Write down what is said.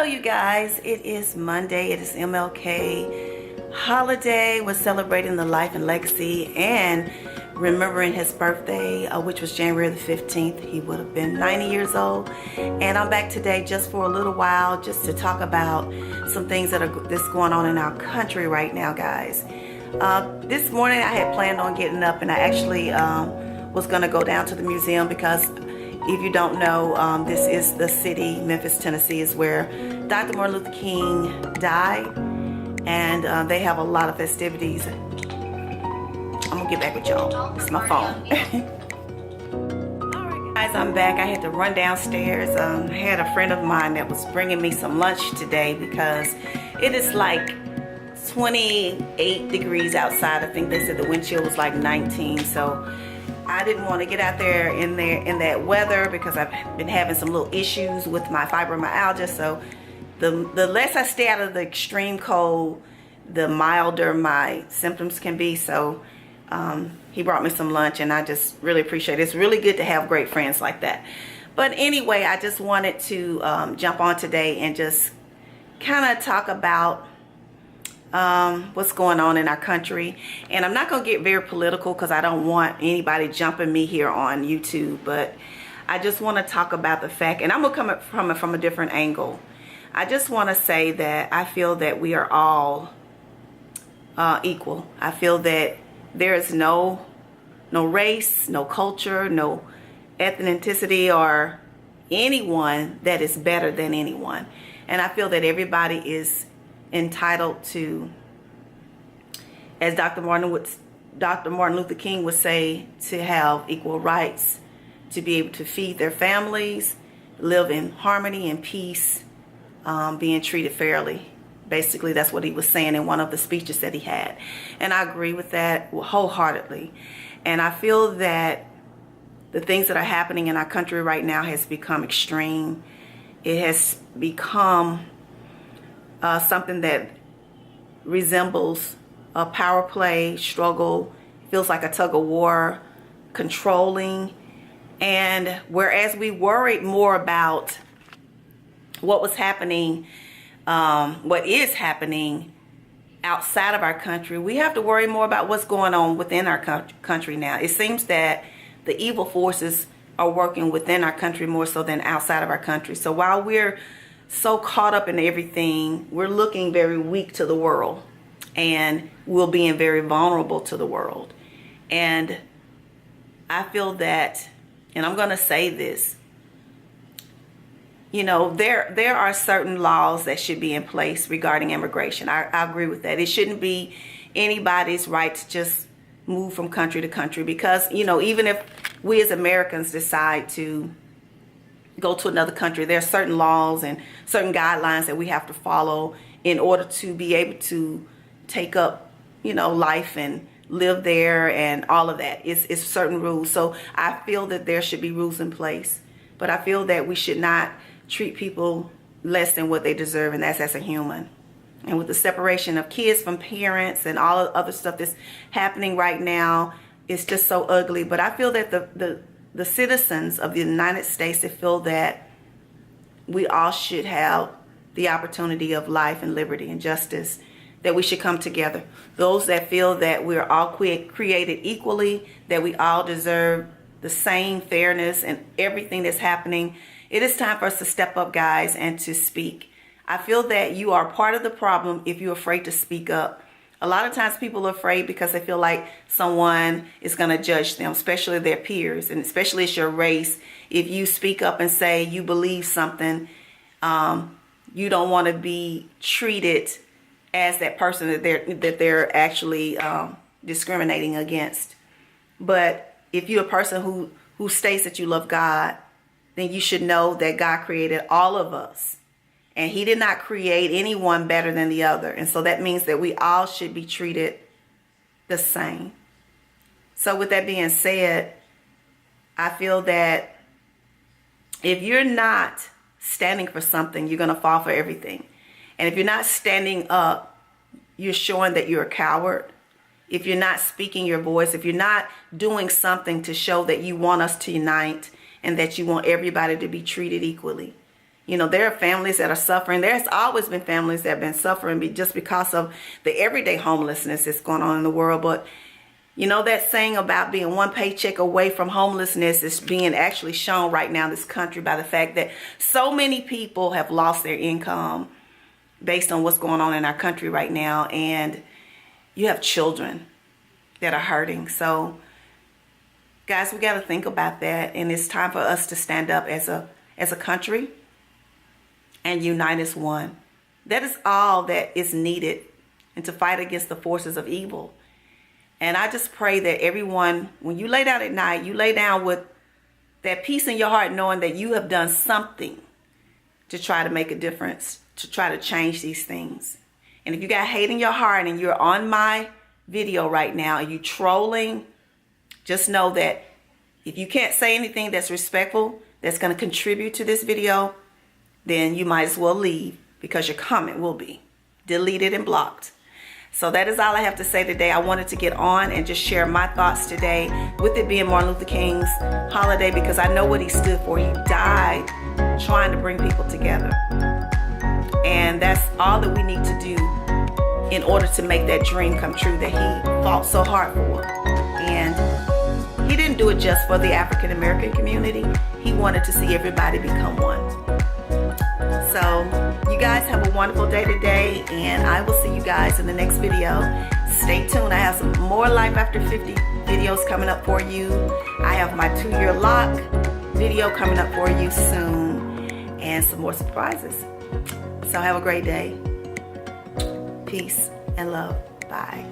you guys, it is Monday. It is MLK holiday. We're celebrating the life and legacy and remembering his birthday, which was January the 15th. He would have been 90 years old. And I'm back today just for a little while, just to talk about some things that's going on in our country right now, guys. This morning I had planned on getting up, and I actually was going to go down to the museum because if you don't know, this is the city, Memphis, Tennessee, is where Dr. Martin Luther King died, and they have a lot of festivities. I'm gonna get back with y'all. It's my phone. Alright guys, I'm back. I had to run downstairs. I had a friend of mine that was bringing me some lunch today because it is like 28 degrees outside. I think they said the wind chill was like 19, so I didn't want to get out there in that weather because I've been having some little issues with my fibromyalgia. So the less I stay out of the extreme cold, the milder my symptoms can be. So he brought me some lunch, and I just really appreciate it. It's really good to have great friends like that. But anyway, I just wanted to jump on today and just kind of talk about what's going on in our country. And I'm not going to get very political because I don't want anybody jumping me here on YouTube, but I just want to talk about the fact, and I'm going to come from it from a different angle. I just want to say that I feel that we are all equal. I feel that there is no race, no culture, no ethnicity, or anyone that is better than anyone. And I feel that everybody is entitled to, as Dr. Martin Luther King would say, to have equal rights, to be able to feed their families, live in harmony and peace, being treated fairly. Basically, that's what he was saying in one of the speeches that he had. And I agree with that wholeheartedly. And I feel that the things that are happening in our country right now has become extreme. It has become something that resembles a power play struggle, feels like a tug of war, controlling. And whereas we worried more about what was happening, what is happening outside of our country, we have to worry more about what's going on within our country now. It seems that the evil forces are working within our country more so than outside of our country. So while we're so caught up in everything, we're looking very weak to the world, and we're being very vulnerable to the world. And I feel that, and I'm going to say this, you know, there are certain laws that should be in place regarding immigration. I agree with that. It shouldn't be anybody's right to just move from country to country, because, you know, even if we as Americans decide to go to another country, there are certain laws and certain guidelines that we have to follow in order to be able to take up, you know, life and live there and all of that. It's certain rules. So I feel that there should be rules in place, but I feel that we should not treat people less than what they deserve, and that's as a human. And with the separation of kids from parents and all the other stuff that's happening right now, it's just so ugly. But I feel that the citizens of the United States, they feel that we all should have the opportunity of life and liberty and justice, that we should come together. Those that feel that we're all created equally, that we all deserve the same fairness and everything that's happening. It is time for us to step up, guys, and to speak. I feel that you are part of the problem if you're afraid to speak up. A lot of times people are afraid because they feel like someone is going to judge them, especially their peers, and especially it's your race. If you speak up and say you believe something, you don't want to be treated as that person that they're actually discriminating against. But if you're a person who states that you love God, then you should know that God created all of us. And he did not create anyone better than the other. And so that means that we all should be treated the same. So with that being said, I feel that if you're not standing for something, you're going to fall for everything. And if you're not standing up, you're showing that you're a coward. If you're not speaking your voice, if you're not doing something to show that you want us to unite and that you want everybody to be treated equally, You know, there are families that are suffering. There's always been families that have been suffering just because of the everyday homelessness that's going on in the world. But you know, that saying about being one paycheck away from homelessness is being actually shown right now in this country by the fact that so many people have lost their income based on what's going on in our country right now. And you have children that are hurting. So guys, we got to think about that. And it's time for us to stand up as a country and unite as one. That is all that is needed, and to fight against the forces of evil. And I just pray that everyone, when you lay down at night, you lay down with that peace in your heart, knowing that you have done something to try to make a difference, to try to change these things. And if you got hate in your heart and you're on my video right now and you trolling, just know that if you can't say anything that's respectful, that's going to contribute to this video, then you might as well leave, because your comment will be deleted and blocked. So that is all I have to say today. I wanted to get on and just share my thoughts today, with it being Martin Luther King's holiday, because I know what he stood for. He died trying to bring people together. And that's all that we need to do in order to make that dream come true that he fought so hard for. And he didn't do it just for the African American community. He wanted to see everybody become one. So you guys have a wonderful day today, and I will see you guys in the next video. Stay tuned. I have some more Life After 50 videos coming up for you. I have my 2-year lock video coming up for you soon, and some more surprises. So have a great day. Peace and love. Bye.